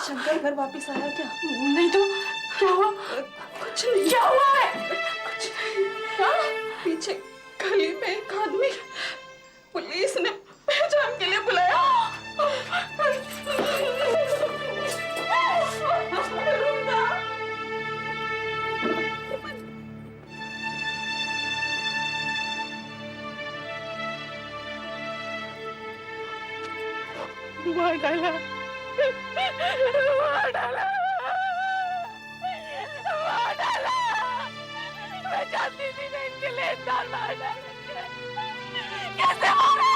शंकर घर वापस आया क्या? नहीं तो क्या हुआ? कुछ नहीं। क्या हुआ है? कुछ नहीं। क्या? पीछे गली में एक आदमी पुलिस ने पहचान के लिए बुलाया। मार डाला, मार डाला, मार डाला। मैं जानती थी ना इनके लिए इतना मार डालेंगे। कैसे मारा?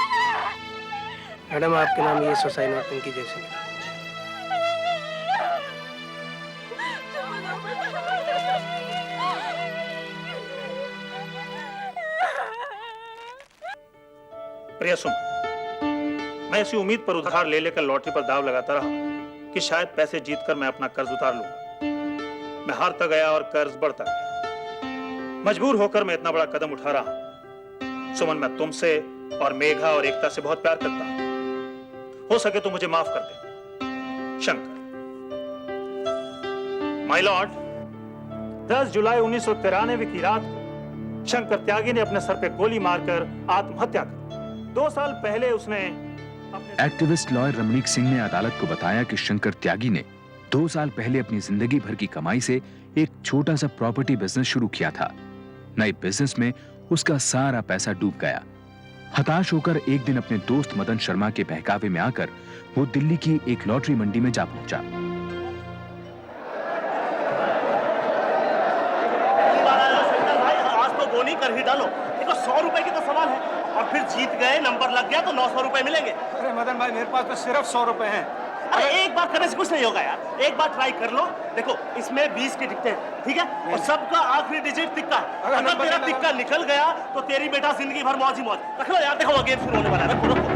मैडम आपके नाम ये सुसाइड नोट इनकी जैसे मिला। प्रिया सुन, मैं इसी उम्मीद पर उधार ले लेकर लॉटरी पर दाव लगाता रहा कि शायद पैसे जीतकर मैं अपना कर्ज उतार लूंगा। मैं हारता गया और कर्ज बढ़ता गया। मजबूर होकर मैं इतना बड़ा कदम उठा रहा हूं। सुमन, मैं तुमसे और मेघा और एकता से बहुत प्यार करता हूं। हो सके तो मुझे माफ कर दे। शंकर। माय लॉर्ड, 10 जुलाई 1993 की रात को शंकर त्यागी ने अपने सर पे गोली मारकर आत्महत्या कर। 2 साल पहले उसने एक्टिविस्ट लॉयर रमणीक सिंह ने अदालत को बताया कि शंकर त्यागी ने 2 साल पहले अपनी जिंदगी भर की कमाई से एक छोटा सा प्रॉपर्टी बिजनेस शुरू किया था। नए बिजनेस में उसका सारा पैसा डूब गया। हताश होकर एक दिन अपने दोस्त मदन शर्मा के बहकावे में आकर वो दिल्ली की एक लॉटरी मंडी में जा पहुंचा। आज तो बोनी कर ही डालो। देखो 100 रुपए की तो सवाल है और फिर जीत गए, नंबर लग गया तो 900 रुपए मिलेंगे। अरे मदन भाई, मेरे पास तो सिर्फ 100 रुपए हैं। अरे एक बार करने से कुछ नहीं होगा यार, एक बार ट्राई कर लो। देखो इसमें 20 की टिकटें हैं, ठीक है, और सबका आखिरी डिजिट तिक्का है। अगर तेरा तिक्का निकल गया तो तेरी बेटा जिंदगी भर मौज ही मौज। रख लो यार, देखो गेम शुरू होने वाला है। रखो रखो।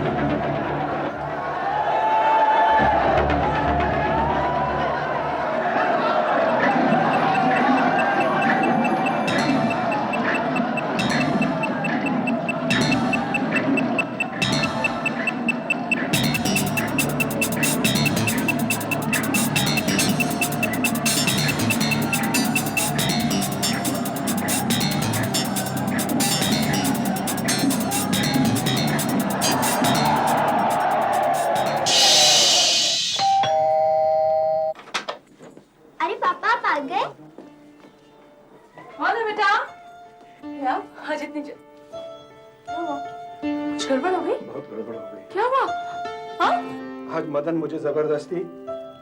मदन मुझे जबरदस्ती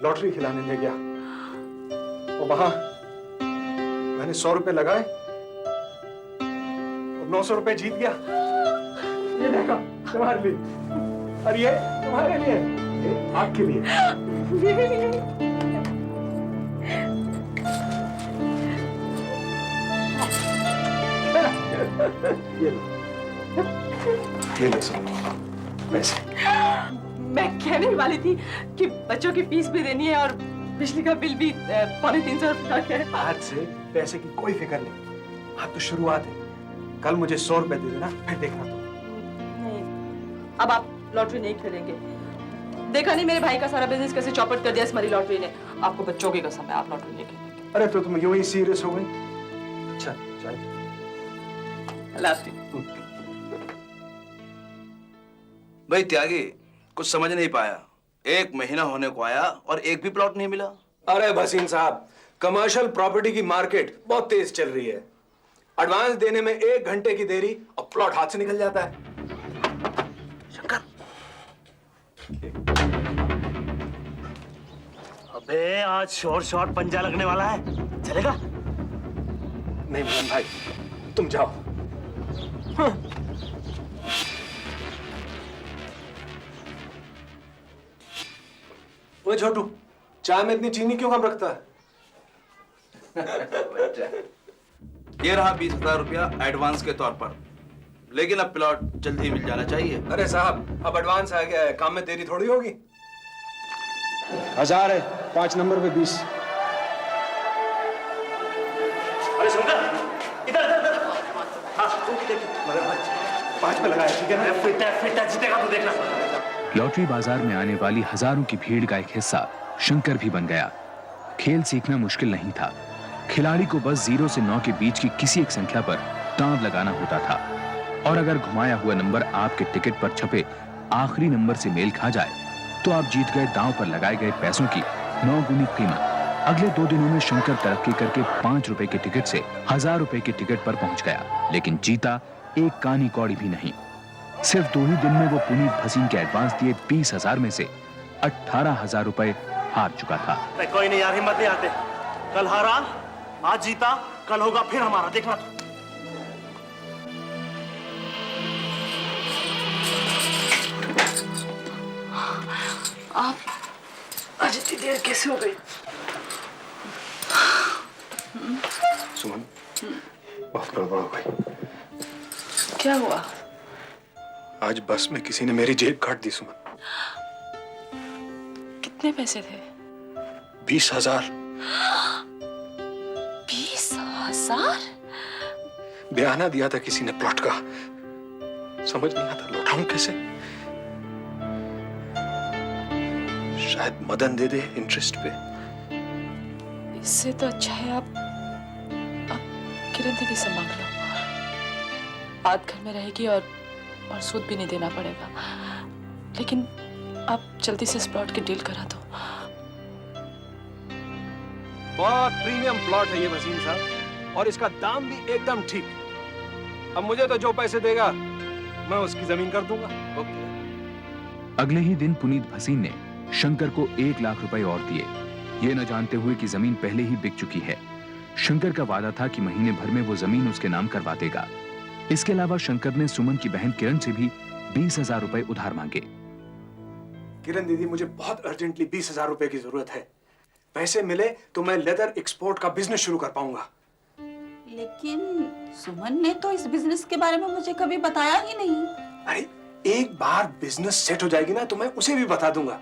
लॉटरी खिलाने ले गया और वहां मैंने 100 रुपए लगाए और 900 रुपए जीत गया। ये देखो तुम्हारे लिए और ये तुम्हारे लिए, ये आपके लिए। ये लो सब पैसे। मैं कहने वाली थी कि बच्चों की फीस भी देनी है और बिजली का बिल भी 350 रुपया है। आज से पैसे की कोई फिक्र नहीं, आज तो शुरुआत है। कल मुझे 100 रुपए दे देना, फिर देखना तो। नहीं, अब आप लॉटरी नहीं खेलेंगे। देखा नहीं मेरे भाई का सारा बिजनेस कैसे चौपट कर दिया इस मरी लॉटरी ने। आपको बच्चों की कसम है, आप लॉटरी नहीं खेलेंगे। अरे तो तुम यूं ही सीरियस हो गई? अच्छा चल। भाई त्यागी, कुछ समझ नहीं पाया। 1 महीना होने को आया और एक भी प्लॉट नहीं मिला। अरे भसीन साहब, कमर्शियल प्रॉपर्टी की मार्केट बहुत तेज चल रही है। एडवांस देने में 1 घंटे की देरी और प्लॉट हाथ से निकल जाता है। शंकर, अबे आज शॉर्ट पंजा लगने वाला है, चलेगा? नहीं मदन भाई, तुम जाओ। वो छोटू, चाय में इतनी चीनी क्यों कम रखता है? ये रहा 20,000 रुपया एडवांस के तौर पर, लेकिन अब प्लॉट जल्दी मिल जाना चाहिए। अरे साहब, अब एडवांस आ गया है, काम में देरी थोड़ी होगी। 1000 है, 5 नंबर पे 20। अरे शंकर, इधर इधर इधर। हाँ तू देख, मगर 5 में लगाया, ठीक है ना? फिटा जीतेगा, तू देखना। लॉटरी बाजार में आने वाली हजारों की भीड़ का एक हिस्सा शंकर भी बन गया। खेल सीखना मुश्किल नहीं था। खिलाड़ी को बस 0 से 9 के बीच की किसी एक संख्या पर दांव लगाना होता था और अगर घुमाया हुआ नंबर आपके टिकट पर छपे आखिरी नंबर से मेल खा जाए तो आप जीत गए दांव पर लगाए गए पैसों की 9 गुनी कीमत। अगले 2 दिनों में शंकर तरक्की करके 5 रुपए के टिकट से 1000 रुपए के टिकट पर पहुंच गया, लेकिन जीता एक कानी कौड़ी भी नहीं। सिर्फ 2 ही दिन में वो पुनीत भसीन के एडवांस दिए 20,000 में से 18,000 रुपए हार चुका था। कोई नहीं यार, हिम्मत नहीं आते। कल हारा, आज जीता, कल होगा फिर हमारा, देखना तो। आप आज इतनी देर कैसे हो गई? सुमन, बहुत गड़बड़ हो गई। क्या हुआ? आज बस में किसी ने मेरी जेब काट दी सुमन। कितने पैसे थे? 20,000। 20,000? बयाना दिया था किसी ने प्लॉट का, समझ नहीं आता लौटाऊं कैसे। शायद मदन दे दे इंटरेस्ट पे। इससे तो अच्छा है आप किरण दीदी से मांग लो। बात घर में रहेगी और सूद भी नहीं देना पड़ेगा। लेकिन आप जल्दी से इस प्लॉट की डील करा दो। बहुत प्रीमियम प्लॉट है ये वसीम साहब, और इसका दाम भी एकदम ठीक। अब मुझे तो जो पैसे देगा मैं उसकी जमीन कर दूंगा। ओके। अगले ही दिन पुनीत भसीन ने शंकर को 1 लाख रुपए और दिए, ये न जानते हुए कि जमीन पहले ही बिक चुकी है। शंकर का वादा था कि महीने भर में वो जमीन उसके नाम करवा देगा। इसके अलावा शंकर ने सुमन की बहन किरण से भी 20,000 रुपए उधार मांगे। किरण दीदी, मुझे बहुत अर्जेंटली 20,000 रुपए की जरूरत है। पैसे मिले तो मैं लेदर एक्सपोर्ट का बिजनेस शुरू कर पाऊंगा। लेकिन सुमन ने तो इस बिजनेस के बारे में मुझे कभी बताया ही नहीं। अरे एक बार बिजनेस सेट हो जाएगी ना तो मैं उसे भी बता दूंगा।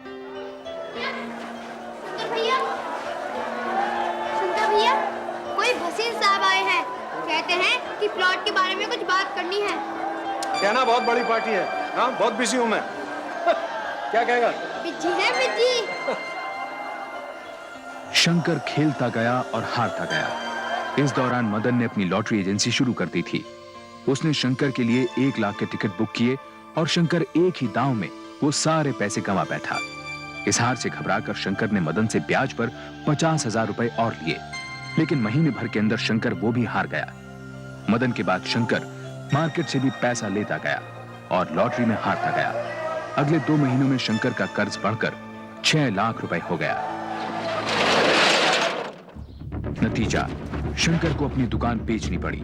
सुनता भैया, कोई भसीन साहब आए हैं, कहते हैं कि प्लॉट के बारे में कुछ बात करनी है। कहना बहुत बड़ी पार्टी है। हाँ, बहुत बिजी हूँ मैं। क्या कहेगा? बिजी है बिजी। शंकर खेलता गया और हारता गया। इस दौरान मदन ने अपनी लॉटरी एजेंसी शुरू कर दी थी। उसने शंकर के लिए 1 लाख के टिकट बुक किए और शंकर एक ही दांव में वो सारे पैसे कमा बैठा। इस हार से घबराकर शंकर ने मदन से ब्याज पर 50,000 रुपए और लिए, लेकिन महीने भर के अंदर शंकर वो भी हार गया। मदन के बाद शंकर मार्केट से भी पैसा लेता गया और लॉटरी में हारता गया। अगले 2 महीनों में शंकर का कर्ज बढ़कर 6 लाख रुपए हो गया। नतीजा, शंकर को अपनी दुकान बेचनी पड़ी।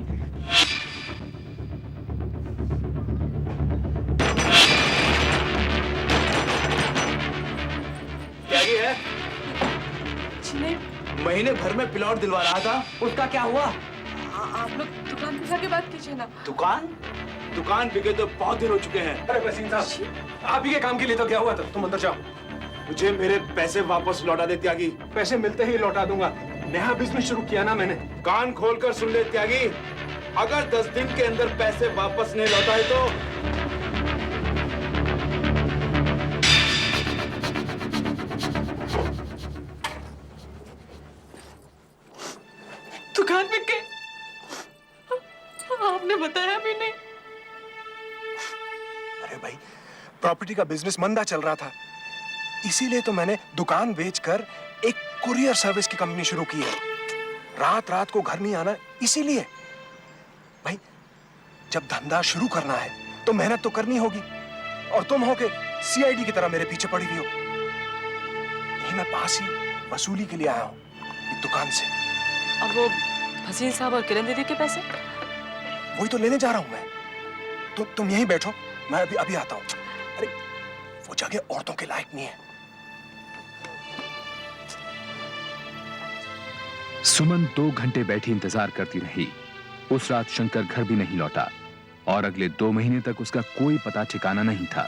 त्यागी है? महीने भर में प्लॉट दिलवा रहा था, उसका क्या हुआ? आप लोग दुकान पे जाके बात कीजिए ना। दुकान बिके तो बहुत दिन हो चुके हैं। अरे वसीम साहब, आप ही के काम के लिए तो क्या हुआ था? तुम अंदर जाओ। मुझे मेरे पैसे वापस लौटा दे त्यागी। पैसे मिलते ही लौटा दूंगा। नया बिजनेस शुरू किया ना मैंने। कान खोलकर सुन ले त्यागी, अगर 10 दिन के अंदर पैसे वापस नहीं लौटाए तो दुकान में के आपने बताया भी नहीं। अरे भाई, प्रॉपर्टी का बिजनेस मंदा चल रहा था, इसीलिए तो मैंने दुकान बेचकर एक कुरियर सर्विस की कंपनी शुरू की है। रात रात को घर नहीं आना, इसीलिए। भाई, जब धंधा शुरू करना है तो मेहनत तो करनी होगी, और तुम हो के सीआईडी की तरह मेरे पीछे पड़ी हुई हो। यही मैं पास ही वसूली के लिए आया हूँ, एक दुकान से। अब वो भसीन साहब और किरण दीदी के पैसे? वही तो लेने जा रहा हूँ मैं। तुम यहीं बैठो, मैं अभी आता हूँ। अरे वो जगह औरतों के लायक नहीं है। सुमन 2 घंटे बैठी इंतजार करती रही। उस रात शंकर घर भी नहीं लौटा और अगले 2 महीने तक उसका कोई पता ठिकाना नहीं था।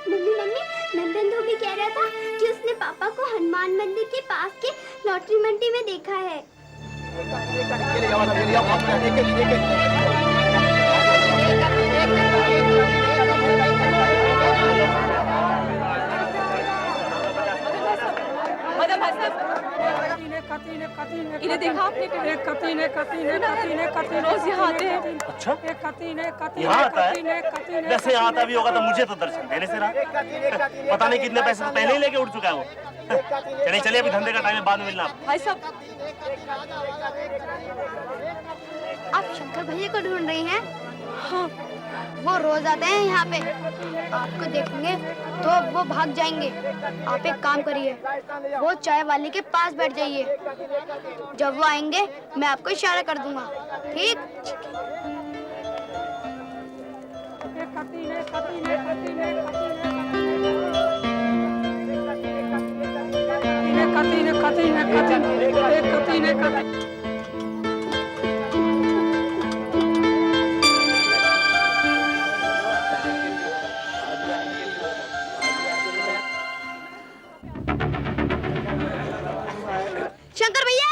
मम्मी, नंदन धोबी कह रहा था कि उसने पापा को हनुमान मंदिर के पास के लॉटरी मंडी में देखा है। इन्हें देखा आपने रोज यहाँ आते हैं। अच्छा यहाँ आता है? वैसे यहाँ आता भी होगा तो मुझे तो दर्शन देने से रहा। पता नहीं कितने पैसे तो पहले ही लेके उठ चुका है वो। चलिए चलिए, अभी धंधे का टाइम है, बाद में मिलना। भाई साहब, आप शंकर भैया को ढूंढ रही हैं? हाँ, वो रोज आते हैं यहाँ पे। आपको देखेंगे तो वो भाग जाएंगे। आप एक काम करिए, वो चाय वाले के पास बैठ जाइए। जब वो आएंगे मैं आपको इशारा कर दूंगा, ठीक? शंकर भैया,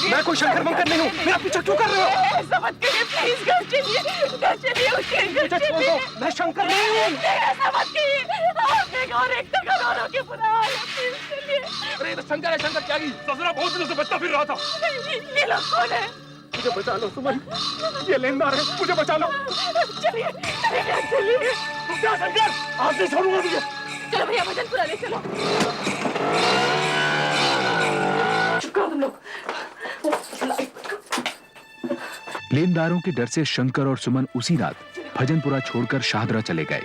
मैं कोई शंकर मंकर नहीं हूँ। मेरा पीछा क्यों कर रहे हो? ऐसा मत करिए प्लीज, घर चलिए उसके घर चलिए। मैं शंकर नहीं हूँ। ऐसा मत करिए, आपने और एक तो करोड़ों के बुरा हाल है, प्लीज चलिए। अरे ये तो शंकर है, शंकर त्यागी। ससुरा बहुत दिनों से बचता फिर रहा था। ये लोग कौन है? मुझे बचा लो सुमन, ये लेनदार है, मुझे बचा लो। चलिए चलिए, क्या शंकर, आप नहीं छोड़ूंगा तुझे। चलो भैया भजनपुरा ले चलो। चुप करो तुम लोग। लेनदारों के डर से शंकर और सुमन उसी रात भजनपुरा छोड़कर शाहदरा चले गए।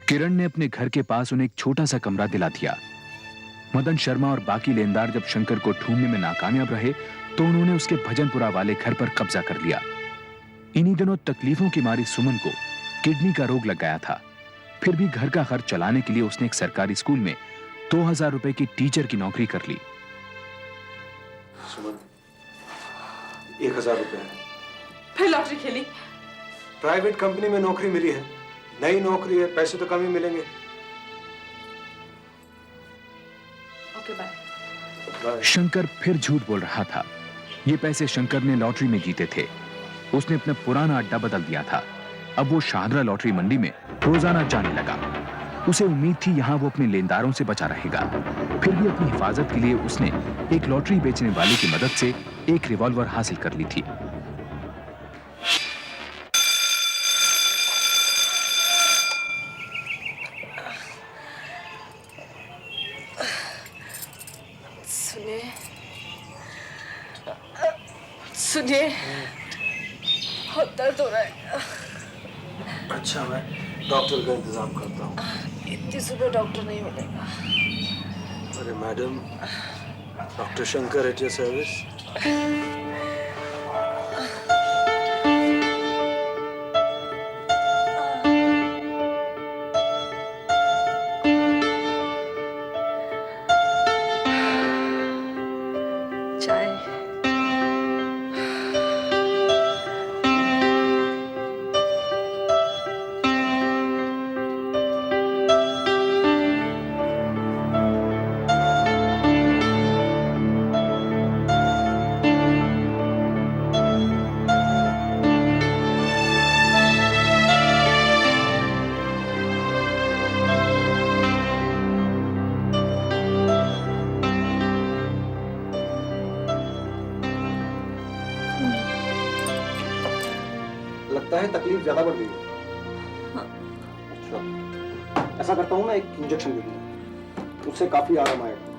किरण ने अपने घर के पास उन्हें एक छोटा सा कमरा दिला दिया। मदन शर्मा और बाकी लेनदार जब शंकर को ढूंढने में नाकामयाब रहे तो उन्होंने उसके भजनपुरा वाले घर पर कब्जा कर लिया। इन्हीं दिनों तकलीफों की मारी सुमन को किडनी का रोग लग गया था। फिर भी घर का खर्च चलाने के लिए उसने एक सरकारी स्कूल में 2000 रुपए की टीचर की नौकरी कर ली। सुमन, 1000 रुपए। फिर लॉटरी खेली? प्राइवेट कंपनी में नौकरी मिली है, नई नौकरी है, पैसे तो कम ही मिलेंगे। Okay bye. शंकर फिर झूठ बोल रहा था। ये पैसे शंकर ने लॉटरी में जीते थे। उसने अपना पुराना अड्डा बदल दिया था। अब वो शाहदरा लॉटरी मंडी में रोजाना जाने लगा। उसे उम्मीद थी यहाँ वो अपने लेनदारों से बचा रहेगा। फिर भी अपनी हिफाजत के लिए उसने एक लॉटरी बेचने वाले की मदद से एक रिवॉल्वर हासिल कर ली थी। सुनिए, बहुत दर्द हो रहा है। अच्छा, मैं डॉक्टर का इंतजाम करता हूँ। इतनी सुबह डॉक्टर नहीं मिलेगा। अरे madam, doctor Shankar at your service. चाय। लगता है तकलीफ ज्यादा बढ़ गई है। अच्छा, ऐसा करता हूँ, मैं एक इंजेक्शन दे दूंगा, उससे काफी आराम आएगा।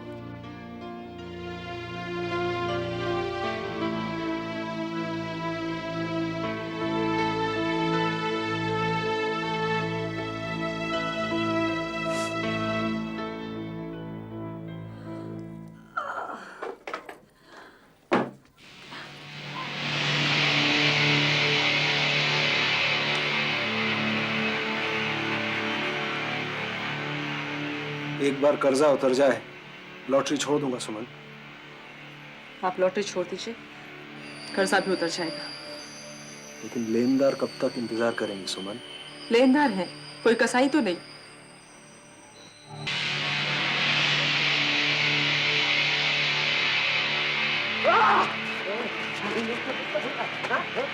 एक बार कर्जा उतर जाए, लॉटरी छोड़ दूंगा सुमन। आप लॉटरी छोड़ दीजिए, कर्जा भी उतर जाएगा। लेकिन लेनदार कब तक इंतजार करेंगे सुमन? लेनदार है, कोई कसाई तो नहीं?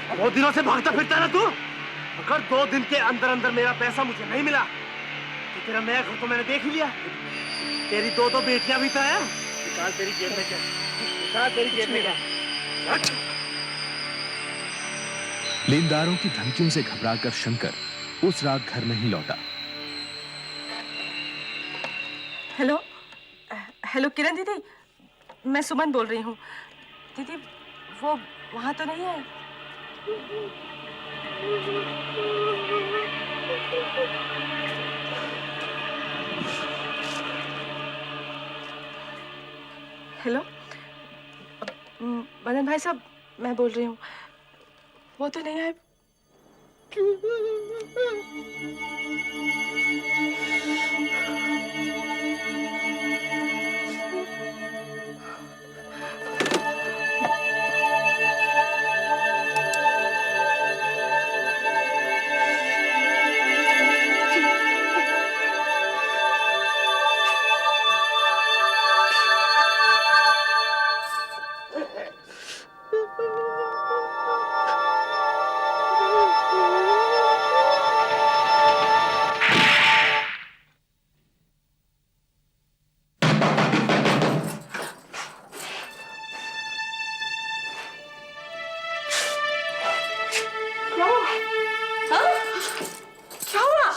बहुत दिनों से भागता फिरता है ना तू। अगर 2 दिन के अंदर अंदर मेरा पैसा मुझे नहीं मिला तो तेरा नया घर तो मैंने देख ही लिया। तेरी 2 बेटियां भी तो हैं। निकाल तेरी जेब में क्या, निकाल तेरी जेब में क्या। लेनदारों की धमकियों से घबराकर शंकर उस रात घर नहीं लौटा। हेलो हेलो किरण दीदी, मैं सुमन बोल रही हूँ। दीदी वो वहां तो नहीं है? हेलो मदन भाई साहब, मैं बोल रही हूँ, वो तो नहीं है?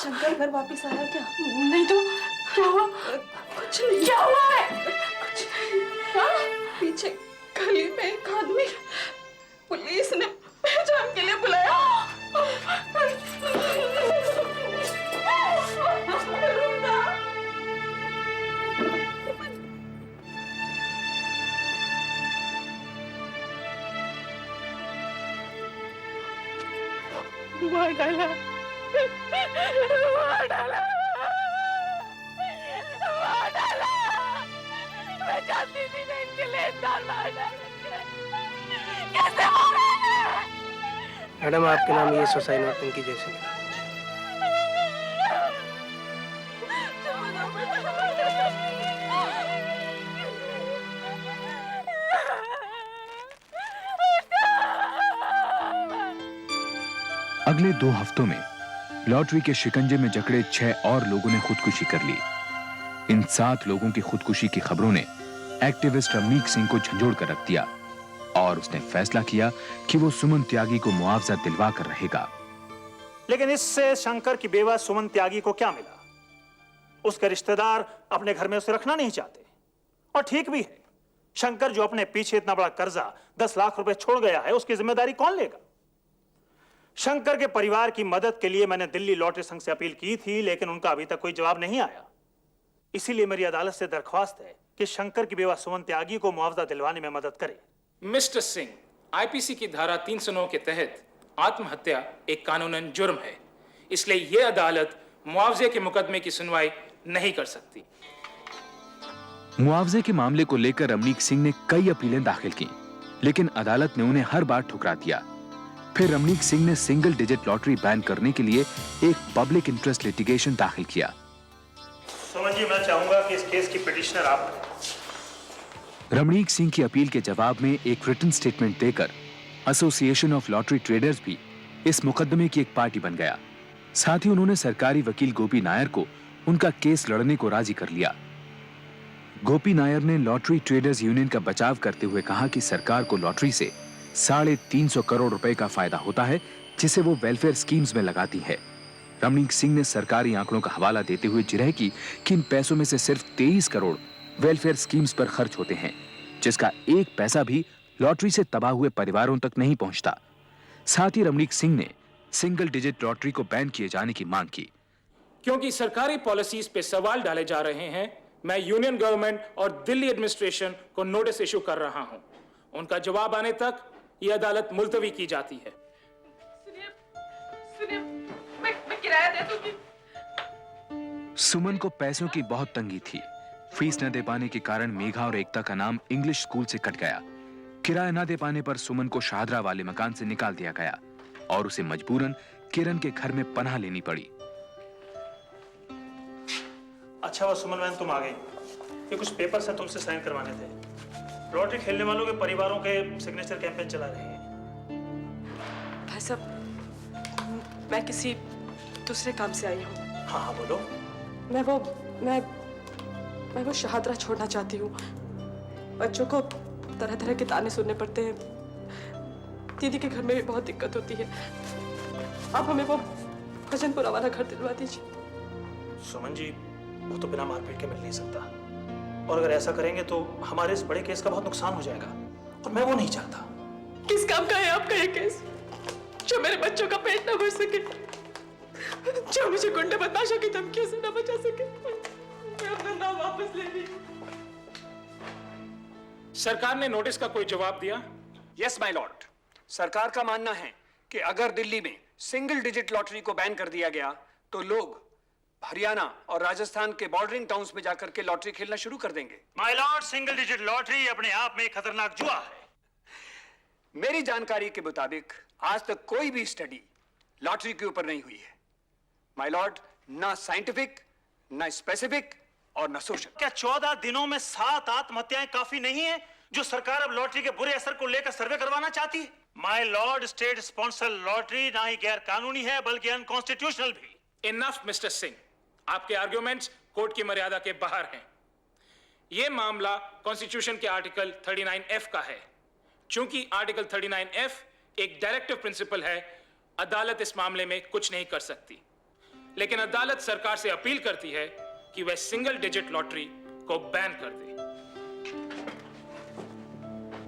शंकर घर वापस आया क्या? नहीं तो क्या हुआ? कुछ नहीं। क्या हुआ है? कुछ नहीं। हाँ? पीछे गली में एक आदमी पुलिस ने पहचान के लिए बुलाया। मार डाला, मार डाला, मार डाला। मैं जानती थी ना इनके लेनदार मार डालेंगे। कैसे मारा? मैडम आपके नाम ये सुसाइड नोट इनकी जैसे अगले 2 हफ्तों में लॉटरी के शिकंजे में जकड़े 6 और लोगों ने खुदकुशी कर ली। इन 7 लोगों की खुदकुशी की खबरों ने एक्टिविस्ट रमनीक सिंह को झंझोड़ कर रख दिया और उसने फैसला किया कि वो सुमन त्यागी को मुआवजा दिलवा कर रहेगा। लेकिन इससे शंकर की बेवा सुमन त्यागी को क्या मिला? उसके रिश्तेदार अपने घर में उसे रखना नहीं चाहते, और ठीक भी है। शंकर जो अपने पीछे इतना बड़ा कर्जा 10 लाख रुपए छोड़ गया है, उसकी जिम्मेदारी कौन लेगा? शंकर के परिवार की मदद के लिए मैंने दिल्ली लॉटरी संघ से अपील की थी, लेकिन उनका अभी तक कोई जवाब नहीं आया। इसीलिए मेरी अदालत से दरख्वास्त है कि शंकर की बेवा सुमन त्यागी को मुआवजा दिलवाने में मदद करे। मिस्टर सिंह, आईपीसी की धारा 309 के तहत आत्महत्या एक कानूनन जुर्म है, इसलिए यह अदालत मुआवजे के मुकदमे की सुनवाई नहीं कर सकती। मुआवजे के मामले को लेकर रमनीक सिंह ने कई अपीलें दाखिल की, लेकिन अदालत ने उन्हें हर बार ठुकरा दिया। फिर रमनीक सिंह ने सिंगल डिजिट लॉटरी बैन करने के लिए एक पब्लिक इंटरेस्ट लिटिगेशन दाखिल किया। सुमन जी, मैं चाहूंगा कि इस केस की पिटिशनर आप हैं। रमनीक सिंह की अपील के जवाब में एक रिटन स्टेटमेंट देकर एसोसिएशन ऑफ लॉटरी ट्रेडर्स भी इस मुकदमे की एक पार्टी बन गया। साथ ही उन्होंने सरकारी वकील गोपी नायर को उनका केस लड़ने को राजी कर लिया। गोपी नायर ने लॉटरी ट्रेडर्स यूनियन का बचाव करते हुए कहा कि सरकार को लॉटरी से 350 करोड़ रुपए का फायदा होता है, जिसे वो वेलफेयर स्कीम्स में लगाती है। रमनीक सिंह ने सरकारी आंकड़ों का हवाला देते हुए जिरह की कि इन पैसों में से सिर्फ 23 करोड़ वेलफेयर स्कीम्स पर खर्च होते हैं, जिसका 1 पैसा भी लॉटरी से तबाह हुए परिवारों तक नहीं पहुंचता। साथ ही रमनीक सिंह ने सिंगल डिजिट लॉटरी को बैन किए जाने की मांग की। क्योंकि सरकारी पॉलिसीज पे सवाल डाले जा रहे हैं, मैं यूनियन गवर्नमेंट और दिल्ली एडमिनिस्ट्रेशन को नोटिस इशू कर रहा हूं। उनका जवाब आने तक यह अदालत मुलतवी की जाती है। सुनिए, मैं किराया दे दूंगी। सुमन को पैसों की बहुत तंगी थी। फीस न दे पाने के कारण मेघा और एकता का नाम इंग्लिश स्कूल से कट गया। किराया न दे पाने पर सुमन को शाहदरा वाले मकान से निकाल दिया गया और उसे मजबूरन किरण के घर में पनाह लेनी पड़ी। अच्छा हुआ सुमन बहन तुम आ गई। ये कुछ पेपर से तुमसे साइन करवाने थे। लॉटरी खेलने वालों के परिवारों के सिग्नेचर कैंपेन चला रहे हैं। भाई साहब, मैं किसी दूसरे काम से आई हूँ। हाँ हाँ बोलो। मैं वो शहादरा छोड़ना चाहती हूँ। बच्चों को तरह तरह के ताने सुनने पड़ते हैं। दीदी के घर में भी बहुत दिक्कत होती है। आप हमें वो भजनपुरा वाला घर दिलवा दीजिए। सुमन जी, वो तो बिना मारपीट के मिल नहीं सकता, और अगर ऐसा करेंगे तो हमारे इस बड़े केस का बहुत नुकसान हो जाएगा, और मैं वो नहीं चाहता। किस काम का है आपका ये केस जो मेरे बच्चों का पेट न भर सके, जो मुझे गुंडे बदमाशों की धमकियों से न बचा सके? मैं अपना नाम वापस ले रही हूं। सरकार ने नोटिस का कोई जवाब दिया? यस माय लॉर्ड, सरकार का मानना है कि अगर दिल्ली में सिंगल डिजिट लॉटरी को बैन कर दिया गया तो लोग हरियाणा और राजस्थान के बॉर्डरिंग टाउन्स में जाकर के लॉटरी खेलना शुरू कर देंगे। My Lord, single digit lottery अपने आप में एक खतरनाक जुआ है। मेरी जानकारी के मुताबिक आज तक कोई भी स्टडी लॉटरी के ऊपर नहीं हुई है माय लॉर्ड, ना साइंटिफिक, ना स्पेसिफिक और ना सोशल। क्या 14 दिनों में 7 आत्महत्याएं काफी नहीं है जो सरकार अब लॉटरी के बुरे असर को लेकर सर्वे करवाना चाहती है? My Lord, state sponsor lottery ना ही गैर कानूनी है बल्कि अनकॉन्स्टिट्यूशनल भी। इनफ मिस्टर सिंह, आपके आर्ग्यूमेंट्स कोर्ट की मर्यादा के बाहर हैं। यह मामला कॉन्स्टिट्यूशन के आर्टिकल 39F का है। चूंकि आर्टिकल 39F एक डायरेक्टिव प्रिंसिपल है, अदालत इस मामले में कुछ नहीं कर सकती। लेकिन अदालत सरकार से अपील करती है कि वह सिंगल डिजिट लॉटरी को बैन कर दे।